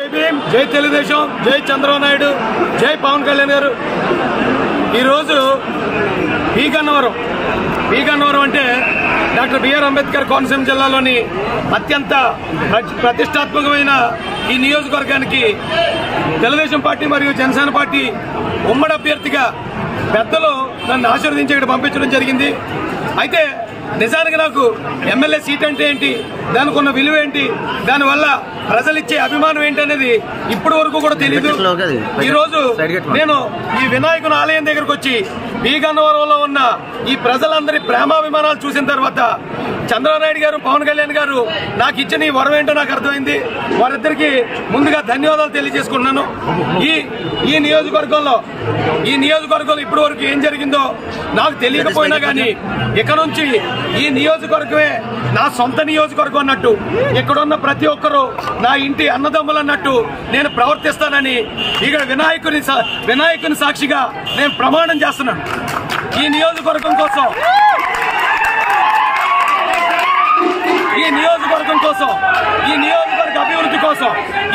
జై తెలుగుదేశం, జై చంద్రబాబు నాయుడు, జై పవన్ కళ్యాణ్ గారు. ఈరోజు ఈ గన్నవరం అంటే డాక్టర్ బిఆర్ అంబేద్కర్ కోనసీమ జిల్లాలోని అత్యంత ప్రతిష్టాత్మకమైన ఈ నియోజకవర్గానికి తెలుగుదేశం పార్టీ మరియు జనసేన పార్టీ ఉమ్మడి అభ్యర్థిగా పెద్దలు నన్ను ఆశీర్వదించి ఇక్కడ పంపించడం జరిగింది. అయితే నిజానికి నాకు ఎమ్మెల్యే సీట్ అంటే ఏంటి, దానికి ఉన్న విలువ ఏంటి, దానివల్ల ప్రజలిచ్చే అభిమానం ఏంటి అనేది ఇప్పటి వరకు కూడా తెలియదు. ఈరోజు నేను ఈ వినాయకుని ఆలయం దగ్గరకు వచ్చి బి గన్నవరంలో ఉన్న ఈ ప్రజలందరి ప్రేమాభిమానాలు చూసిన తర్వాత చంద్రబాబు నాయుడు గారు, పవన్ కళ్యాణ్ గారు నాకు ఇచ్చిన ఈ వరం ఏంటో నాకు అర్థమైంది. వారిద్దరికి ముందుగా ధన్యవాదాలు తెలియజేసుకున్నాను. ఈ నియోజకవర్గంలో ఇప్పటి వరకు ఏం జరిగిందో నాకు తెలియకపోయినా కానీ ఇక నుంచి ఈ నియోజకవర్గమే నా సొంత నియోజకవర్గం అన్నట్టు, ఇక్కడున్న ప్రతి ఒక్కరూ నా ఇంటి అన్నదమ్ములు అన్నట్టు నేను ప్రవర్తిస్తానని ఇక్కడ వినాయకుని సాక్షిగా నేను ప్రమాణం చేస్తున్నాను. ఈ నియోజకవర్గం కోసం, ఈ నియోజకవర్గ అభివృద్ధి కోసం,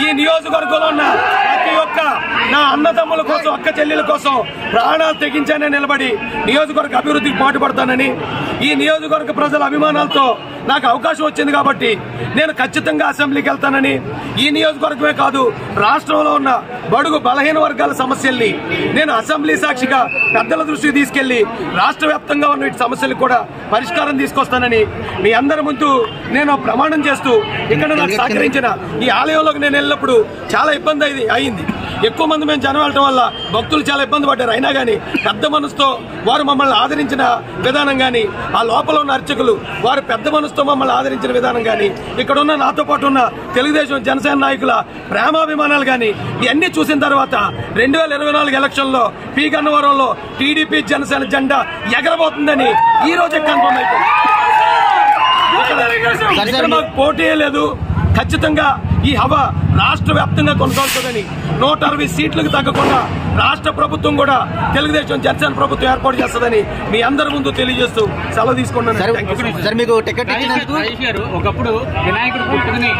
ఈ నియోజకవర్గంలో ఉన్న ప్రతి ఒక్క నా అన్నదమ్ముల కోసం, అక్క చెల్లెల కోసం ప్రాణాలు తెగించానే నిలబడి నియోజకవర్గ అభివృద్ధికి పాటుపడతానని, ఈ నియోజకవర్గ ప్రజల అభిమానాలతో నాకు అవకాశం వచ్చింది కాబట్టి నేను ఖచ్చితంగా అసెంబ్లీకి వెళ్తానని, ఈ నియోజకవర్గమే కాదు రాష్ట్రంలో ఉన్న బడుగు బలహీన వర్గాల సమస్యల్ని నేను అసెంబ్లీ సాక్షిగా పెద్దల దృష్టికి తీసుకెళ్లి రాష్ట్ర వ్యాప్తంగా ఉన్న వీటి సమస్యలకు కూడా పరిష్కారం తీసుకొస్తానని మీ అందరి ముందు నేను ప్రమాణం చేస్తూ, ఇక్కడ నాకు సహకరించిన ఈ ఆలయంలోకి నేను వెళ్ళినప్పుడు చాలా ఇబ్బంది అయింది. ఎక్కువ మంది మేము జనం వెళ్ళటం వల్ల భక్తులు చాలా ఇబ్బంది పడ్డారు. అయినా కానీ పెద్ద మనసుతో వారు మమ్మల్ని ఆదరించిన విధానం కానీ, ఆ లోపల ఉన్న అర్చకులు వారు పెద్ద మనసుతో మమ్మల్ని ఆదరించిన విధానం కానీ, ఇక్కడ ఉన్న నాతో పాటు ఉన్న తెలుగుదేశం జనసేన నాయకుల ప్రేమాభిమానాలు కానీ ఇవన్నీ చూసిన తర్వాత 2024 ఎలక్షన్లో పి గన్నవరంలో టీడీపీ జనసేన జెండా ఎగరబోతుందని ఈ రోజే కన్ఫర్మ్ అయిపోయింది. ఇక్కడ మాకు పోటీ లేదు. ఖచ్చితంగా ఈ హవా రాష్ట్ర వ్యాప్తంగా కొనసాగుతుందని, 160 సీట్లకు తగ్గకుండా రాష్ట్ర ప్రభుత్వం కూడా తెలుగుదేశం జనసేన ప్రభుత్వం ఏర్పాటు చేస్తుందని మీ అందరి ముందు తెలియజేస్తూ సెలవు తీసుకున్నాను. ఒకప్పుడు వినాయకుడు పుట్టుకుని